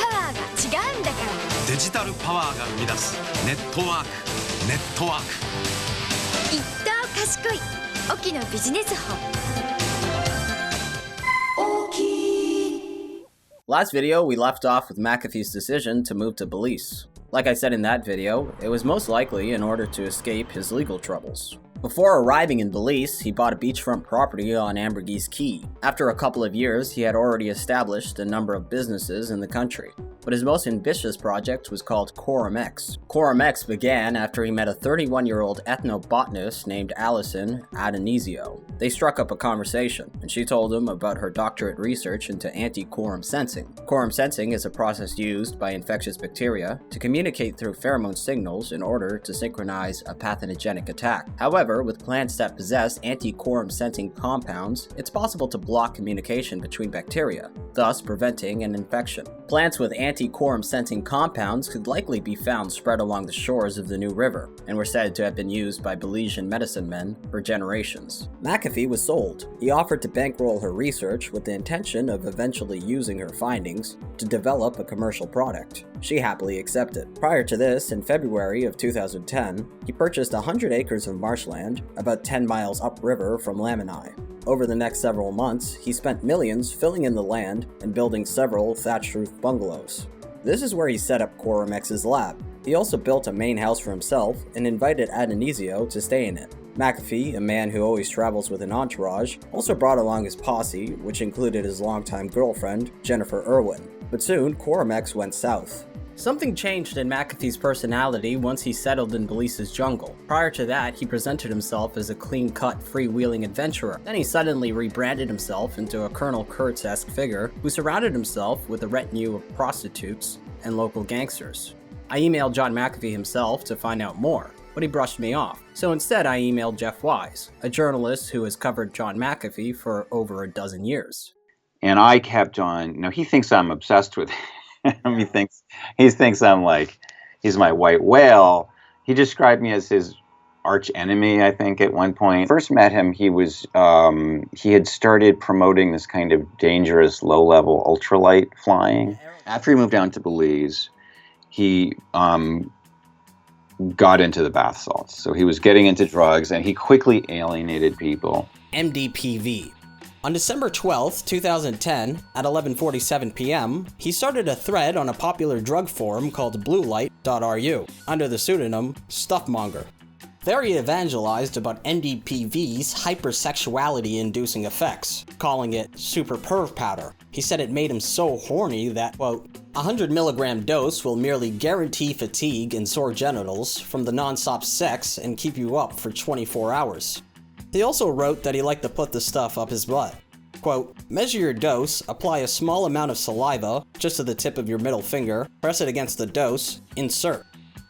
パワーが違うんだから。デジタルパワーが生み出すネットワーク。一等賢い沖のビジネス法。Last video, we left off with McAfee's decision to move to Belize. Like I said in that video, it was most likely in order to escape his legal troubles. Before arriving in Belize, he bought a beachfront property on Ambergris Key. After a couple of years, he had already established a number of businesses in the country. But his most ambitious project was called Quorum X. Quorum X began after he met a 31-year-old ethnobotanist named Alison Adonisio. They struck up a conversation, and she told him about her doctorate research into anti-quorum sensing. Quorum sensing is a process used by infectious bacteria to communicate through pheromone signals in order to synchronize a pathogenic attack. However, with plants that possess anti-quorum sensing compounds, it's possible to block communication between bacteria, thus preventing an infection. Plants with anti-quorum sensing compounds could likely be found spread along the shores of the New River, and were said to have been used by Belizean medicine men for generations. McAfee was sold. He offered to bankroll her research with the intention of eventually using her findings to develop a commercial product. She happily accepted. Prior to this, in February of 2010, he purchased 100 acres of marshland about 10 miles upriver from Lamanai. Over the next several months, he spent millions filling in the land and building several thatched-roof bungalows. This is where he set up Quorum X's lab. He also built a main house for himself and invited Adonisio to stay in it. McAfee, a man who always travels with an entourage, also brought along his posse, which included his longtime girlfriend, Jennifer Irwin. But soon, Quorum X went south. Something changed in McAfee's personality once he settled in Belize's jungle. Prior to that, he presented himself as a clean-cut, freewheeling adventurer. Then he suddenly rebranded himself into a Colonel Kurtz-esque figure who surrounded himself with a retinue of prostitutes and local gangsters. I emailed John McAfee himself to find out more, but he brushed me off. So instead, I emailed Jeff Wise, a journalist who has covered John McAfee for over a dozen years. And I kept on, he thinks I'm obsessed with him. he thinks I'm like, he's my white whale. He described me as his arch enemy, I think, at one point. First met him, he had started promoting this kind of dangerous low-level ultralight flying. After he moved down to Belize, he got into the bath salts. So he was getting into drugs, and he quickly alienated people. MDPV. On December 12, 2010, at 11:47 p.m., he started a thread on a popular drug forum called bluelight.ru, under the pseudonym Stuffmonger. There he evangelized about NDPV's hypersexuality-inducing effects, calling it super perv powder. He said it made him so horny that, quote, 100 milligram dose will merely guarantee fatigue and sore genitals from the non-stop sex and keep you up for 24 hours. He also wrote that he liked to put the stuff up his butt. Quote, measure your dose, apply a small amount of saliva, just to the tip of your middle finger, press it against the dose, insert.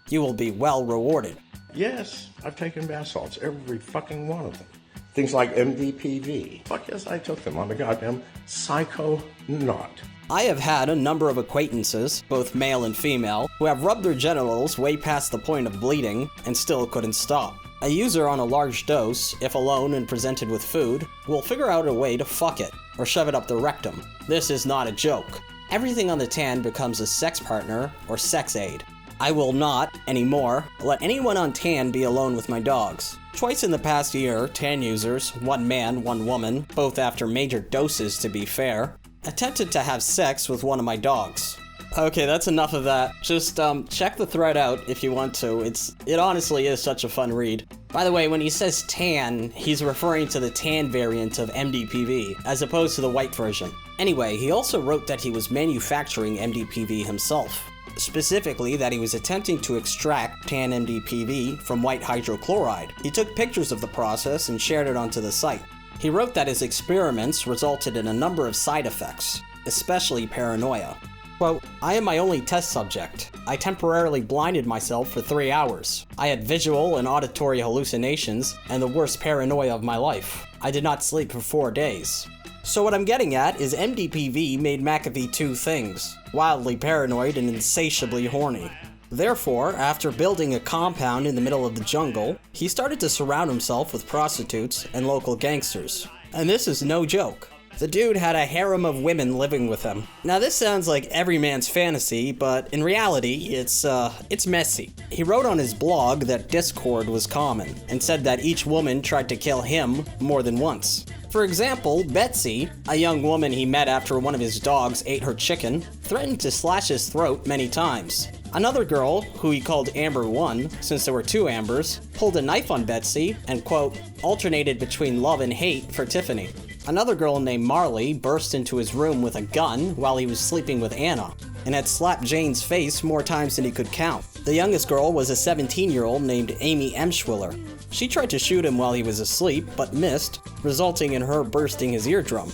You will be well rewarded. Yes, I've taken bath salts, every fucking one of them. Things like MDPV. Fuck yes, I took them. I'm a goddamn psychonaut. I have had a number of acquaintances, both male and female, who have rubbed their genitals way past the point of bleeding and still couldn't stop. A user on a large dose, if alone and presented with food, will figure out a way to fuck it, or shove it up the rectum. This is not a joke. Everything on the tan becomes a sex partner or sex aid. I will not, anymore, let anyone on tan be alone with my dogs. Twice in the past year, tan users, one man, one woman, both after major doses to be fair, attempted to have sex with one of my dogs. Okay, that's enough of that. Just check the thread out if you want to. It honestly is such a fun read. By the way, when he says tan, he's referring to the tan variant of MDPV, as opposed to the white version. Anyway, he also wrote that he was manufacturing MDPV himself. Specifically, that he was attempting to extract tan MDPV from white hydrochloride. He took pictures of the process and shared it onto the site. He wrote that his experiments resulted in a number of side effects, especially paranoia. Quote, I am my only test subject. I temporarily blinded myself for 3 hours. I had visual and auditory hallucinations and the worst paranoia of my life. I did not sleep for 4 days. So what I'm getting at is MDPV made McAfee two things: wildly paranoid and insatiably horny. Therefore, after building a compound in the middle of the jungle, he started to surround himself with prostitutes and local gangsters. And this is no joke. The dude had a harem of women living with him. Now this sounds like every man's fantasy, but in reality, it's messy. He wrote on his blog that discord was common, and said that each woman tried to kill him more than once. For example, Betsy, a young woman he met after one of his dogs ate her chicken, threatened to slash his throat many times. Another girl, who he called Amber 1, since there were two Ambers, pulled a knife on Betsy and, quote, alternated between love and hate for Tiffany. Another girl named Marley burst into his room with a gun while he was sleeping with Anna, and had slapped Jane's face more times than he could count. The youngest girl was a 17-year-old named Amy Emschwiller. She tried to shoot him while he was asleep, but missed, resulting in her bursting his eardrum.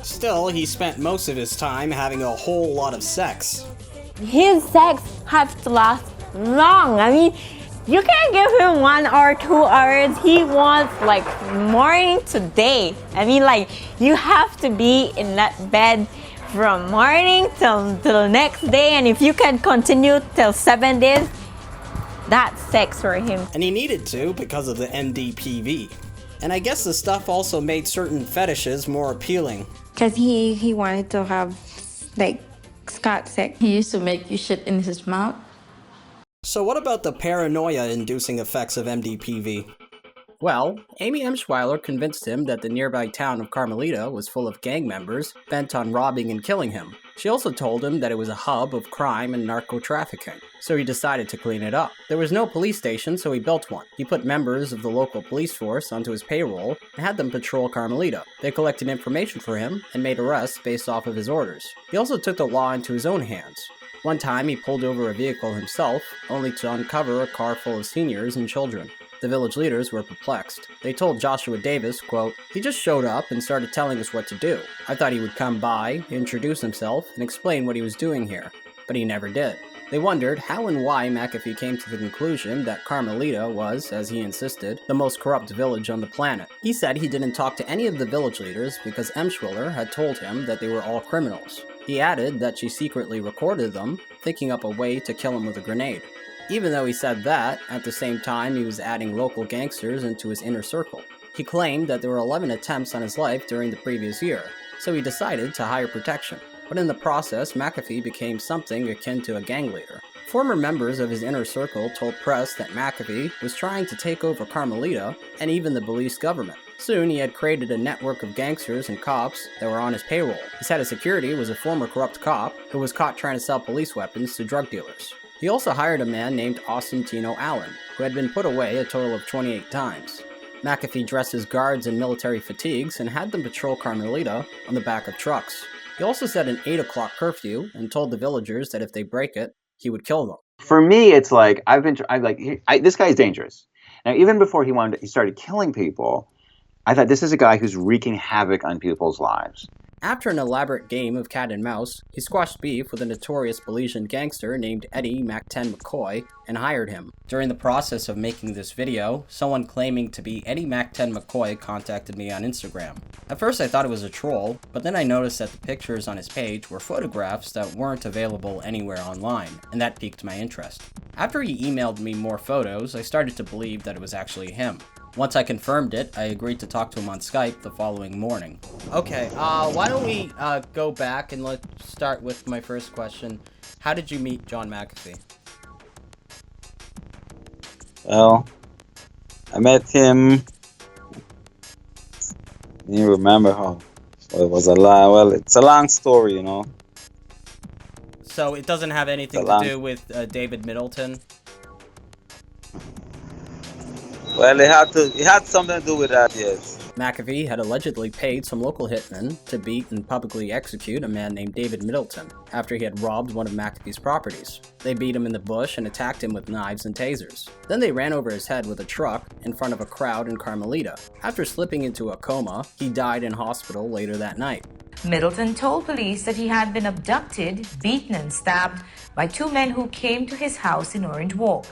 Still, he spent most of his time having a whole lot of sex. His sex has to last long. I mean, you can't give him 1 or 2 hours. He wants like morning to day. I mean, like, you have to be in that bed from morning till the next day, and if you can continue till 7 days, that's sex for him. And he needed to because of the MDPV. And I guess the stuff also made certain fetishes more appealing. Because he wanted to have, like, Scott sex. He used to make you shit in his mouth. So what about the paranoia-inducing effects of MDPV? Well, Amy Emschweiler convinced him that the nearby town of Carmelita was full of gang members bent on robbing and killing him. She also told him that it was a hub of crime and narco-trafficking, so he decided to clean it up. There was no police station, so he built one. He put members of the local police force onto his payroll and had them patrol Carmelita. They collected information for him and made arrests based off of his orders. He also took the law into his own hands. One time he pulled over a vehicle himself, only to uncover a car full of seniors and children. The village leaders were perplexed. They told Joshua Davis, quote, "He just showed up and started telling us what to do. I thought he would come by, introduce himself, and explain what he was doing here. But he never did." They wondered how and why McAfee came to the conclusion that Carmelita was, as he insisted, the most corrupt village on the planet. He said he didn't talk to any of the village leaders because Emschwiller had told him that they were all criminals. He added that she secretly recorded them, thinking up a way to kill him with a grenade. Even though he said that, at the same time he was adding local gangsters into his inner circle. He claimed that there were 11 attempts on his life during the previous year, so he decided to hire protection. But in the process, McAfee became something akin to a gang leader. Former members of his inner circle told press that McAfee was trying to take over Carmelita and even the Belize government. Soon he had created a network of gangsters and cops that were on his payroll. His head of security was a former corrupt cop who was caught trying to sell police weapons to drug dealers. He also hired a man named Austin Tino Allen, who had been put away a total of 28 times. McAfee dressed his guards in military fatigues and had them patrol Carmelita on the back of trucks. He also set an 8 o'clock curfew and told the villagers that if they break it, he would kill them. For me, it's like this guy's dangerous. Now, even before he started killing people, I thought this is a guy who's wreaking havoc on people's lives. After an elaborate game of cat and mouse, he squashed beef with a notorious Belizean gangster named Eddie Mac-10 McCoy and hired him. During the process of making this video, someone claiming to be Eddie Mac-10 McCoy contacted me on Instagram. At first I thought it was a troll, but then I noticed that the pictures on his page were photographs that weren't available anywhere online, and that piqued my interest. After he emailed me more photos, I started to believe that it was actually him. Once I confirmed it, I agreed to talk to him on Skype the following morning. Okay, why don't we go back and let's start with my first question. How did you meet John McAfee? Well, I met him. You remember how? So it was a long. Well, it's a long story, you know. So it doesn't have anything to do with David Middleton? Well, it had something to do with that, yes. McAfee had allegedly paid some local hitmen to beat and publicly execute a man named David Middleton after he had robbed one of McAfee's properties. They beat him in the bush and attacked him with knives and tasers. Then they ran over his head with a truck in front of a crowd in Carmelita. After slipping into a coma, he died in hospital later that night. Middleton told police that he had been abducted, beaten and stabbed by 2 men who came to his house in Orange Walk.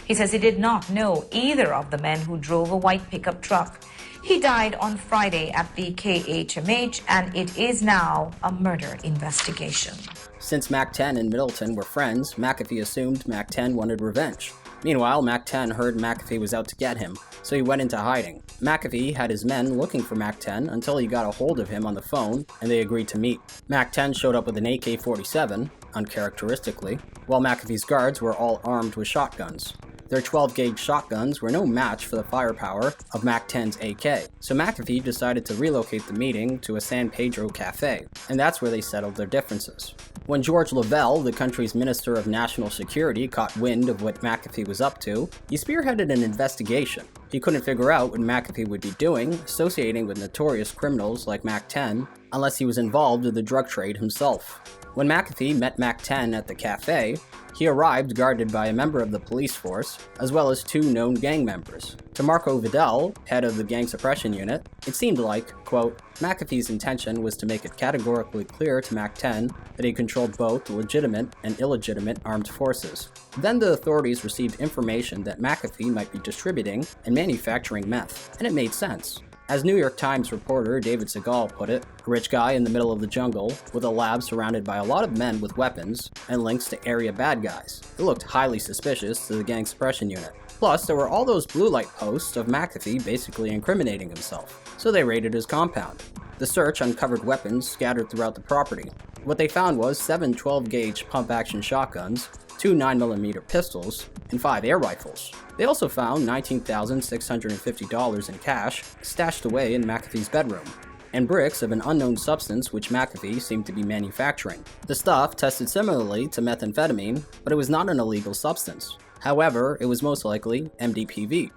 He says he did not know either of the men who drove a white pickup truck. He died on Friday at the KHMH, and it is now a murder investigation. Since Mac-10 and Middleton were friends, McAfee assumed Mac-10 wanted revenge. Meanwhile, Mac-10 heard McAfee was out to get him, so he went into hiding. McAfee had his men looking for Mac 10 until he got a hold of him on the phone, and they agreed to meet. Mac 10 showed up with an AK-47, uncharacteristically, while McAfee's guards were all armed with shotguns. Their 12-gauge shotguns were no match for the firepower of Mac 10's AK, so McAfee decided to relocate the meeting to a San Pedro cafe, and that's where they settled their differences. When George Lavelle, the country's Minister of National Security, caught wind of what McAfee was up to, he spearheaded an investigation. He couldn't figure out what McAfee would be doing, associating with notorious criminals like Mac 10, unless he was involved in the drug trade himself. When McAfee met Mac 10 at the cafe, he arrived guarded by a member of the police force, as well as 2 known gang members. To Marco Vidal, head of the gang suppression unit, it seemed like, quote, McAfee's intention was to make it categorically clear to Mac 10 that he controlled both legitimate and illegitimate armed forces. Then the authorities received information that McAfee might be distributing and manufacturing meth, and it made sense. As New York Times reporter David Segal put it, a rich guy in the middle of the jungle with a lab surrounded by a lot of men with weapons and links to area bad guys. It looked highly suspicious to the gang suppression unit. Plus, there were all those blue light posts of McAfee basically incriminating himself, so they raided his compound. The search uncovered weapons scattered throughout the property. What they found was 7 12-gauge pump-action shotguns, 2 9mm pistols, and 5 air rifles. They also found $19,650 in cash stashed away in McAfee's bedroom, and bricks of an unknown substance which McAfee seemed to be manufacturing. The stuff tested similarly to methamphetamine, but it was not an illegal substance. However, it was most likely MDPV.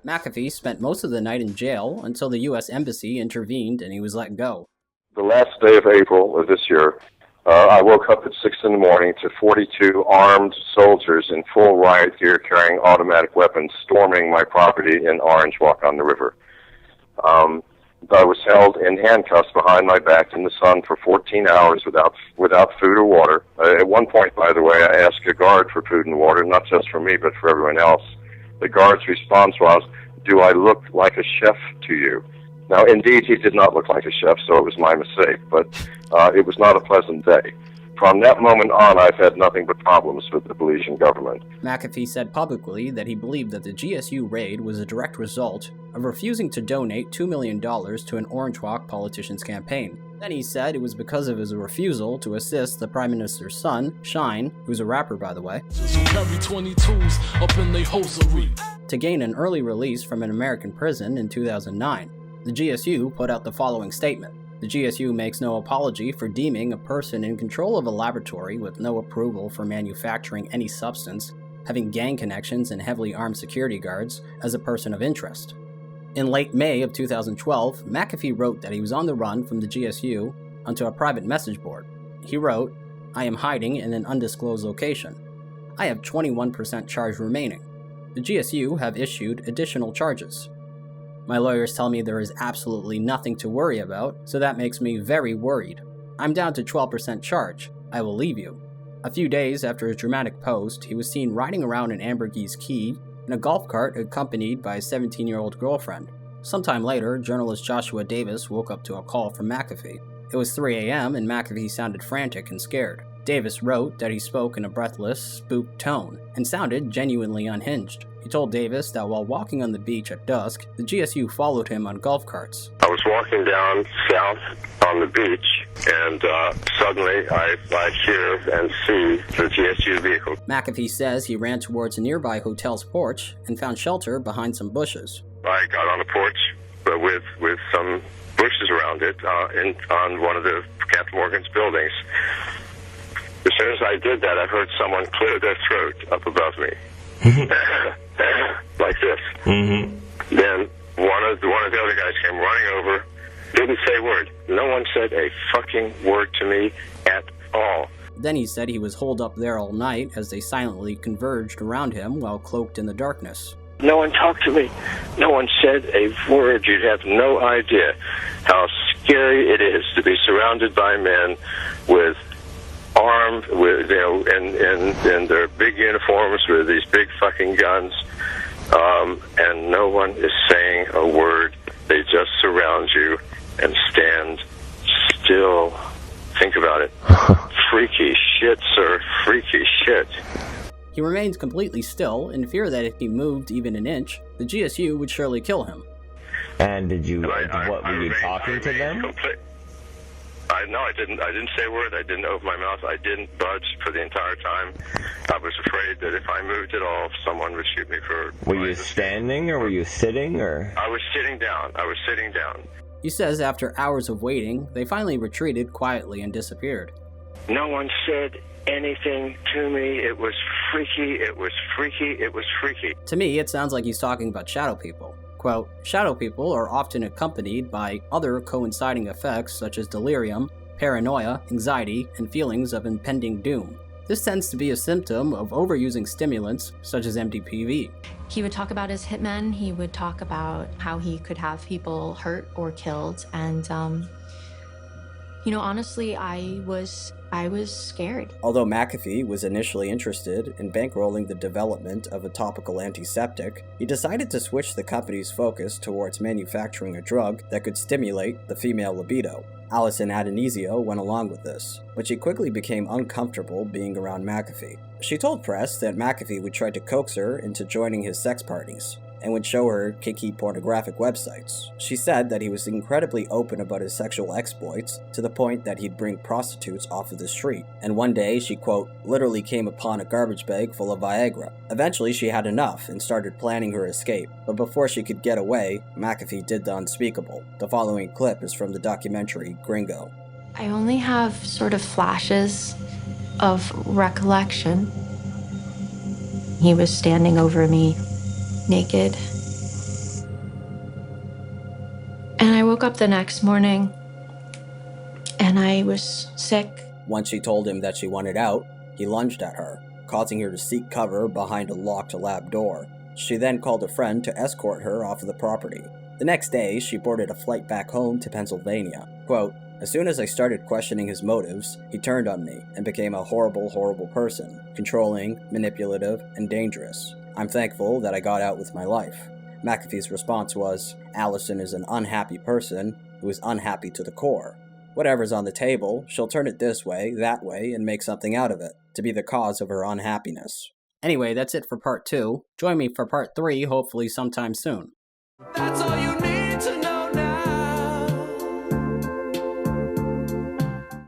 McAfee spent most of the night in jail until the U.S. Embassy intervened and he was let go. The last day of April of this year, I woke up at 6 in the morning to 42 armed soldiers in full riot gear carrying automatic weapons storming my property in Orange Walk on the river. I was held in handcuffs behind my back in the sun for 14 hours without food or water. At one point, by the way, I asked a guard for food and water, not just for me, but for everyone else. The guard's response was, "Do I look like a chef to you?" Now, indeed, he did not look like a chef, so it was my mistake, but it was not a pleasant day. From that moment on, I've had nothing but problems with the Belizean government. McAfee said publicly that he believed that the GSU raid was a direct result of refusing to donate $2 million to an Orange Walk politician's campaign. Then he said it was because of his refusal to assist the Prime Minister's son, Shine, who's a rapper by the way, to gain an early release from an American prison in 2009. The GSU put out the following statement. The GSU makes no apology for deeming a person in control of a laboratory with no approval for manufacturing any substance, having gang connections and heavily armed security guards, as a person of interest. In late May of 2012, McAfee wrote that he was on the run from the GSU onto a private message board. He wrote, "I am hiding in an undisclosed location. I have 21% charge remaining. The GSU have issued additional charges. My lawyers tell me there is absolutely nothing to worry about, so that makes me very worried. I'm down to 12% charge. I will leave you." A few days after his dramatic post, he was seen riding around in Ambergris Key in a golf cart accompanied by his 17-year-old girlfriend. Sometime later, journalist Joshua Davis woke up to a call from McAfee. It was 3 a.m. and McAfee sounded frantic and scared. Davis wrote that he spoke in a breathless, spooked tone and sounded genuinely unhinged. He told Davis that while walking on the beach at dusk, the GSU followed him on golf carts. I was walking down south on the beach, and suddenly I hear and see the GSU vehicle. McAfee says he ran towards a nearby hotel's porch and found shelter behind some bushes. I got on the porch with some bushes around it on one of the Captain Morgan's buildings. As soon as I did that, I heard someone clear their throat up above me. Like this. Mm-hmm. Then one of the other guys came running over, didn't say a word. No one said a fucking word to me at all. Then he said he was holed up there all night as they silently converged around him while cloaked in the darkness. No one talked to me. No one said a word. You'd have no idea how scary it is to be surrounded by men with armed, with in their big uniforms with these big fucking guns, and no one is saying a word. They just surround you and stand still. Think about it. Freaky shit, sir. Freaky shit. He remained completely still, in fear that if he moved even an inch, the GSU would surely kill him. And did you, what were you talking to them? No, I didn't say a word. I didn't open my mouth. I didn't budge for the entire time. I was afraid that if I moved at all, someone would shoot me for... Were you standing or were you sitting or? I was sitting down. He says after hours of waiting, they finally retreated quietly and disappeared. No one said anything to me. It was freaky. To me, it sounds like he's talking about shadow people. Quote, shadow people are often accompanied by other coinciding effects such as delirium, paranoia, anxiety, and feelings of impending doom. This tends to be a symptom of overusing stimulants such as MDPV. He would talk about his hitmen, he would talk about how he could have people hurt or killed, and honestly, I was scared. Although McAfee was initially interested in bankrolling the development of a topical antiseptic, he decided to switch the company's focus towards manufacturing a drug that could stimulate the female libido. Allison Adonisio went along with this, but she quickly became uncomfortable being around McAfee. She told press that McAfee would try to coax her into joining his sex parties, and would show her kinky pornographic websites. She said that he was incredibly open about his sexual exploits, to the point that he'd bring prostitutes off of the street. And one day, she, quote, literally came upon a garbage bag full of Viagra. Eventually, she had enough and started planning her escape. But before she could get away, McAfee did the unspeakable. The following clip is from the documentary Gringo. I only have sort of flashes of recollection. He was standing over me, naked. And I woke up the next morning and I was sick. Once she told him that she wanted out, he lunged at her, causing her to seek cover behind a locked lab door. She then called a friend to escort her off of the property. The next day, she boarded a flight back home to Pennsylvania. Quote, as soon as I started questioning his motives, he turned on me and became a horrible, horrible person, controlling, manipulative, and dangerous. I'm thankful that I got out with my life. McAfee's response was, Allison is an unhappy person who is unhappy to the core. Whatever's on the table, she'll turn it this way, that way, and make something out of it, to be the cause of her unhappiness. Anyway, that's it for part 2. Join me for part 3, hopefully sometime soon. That's all you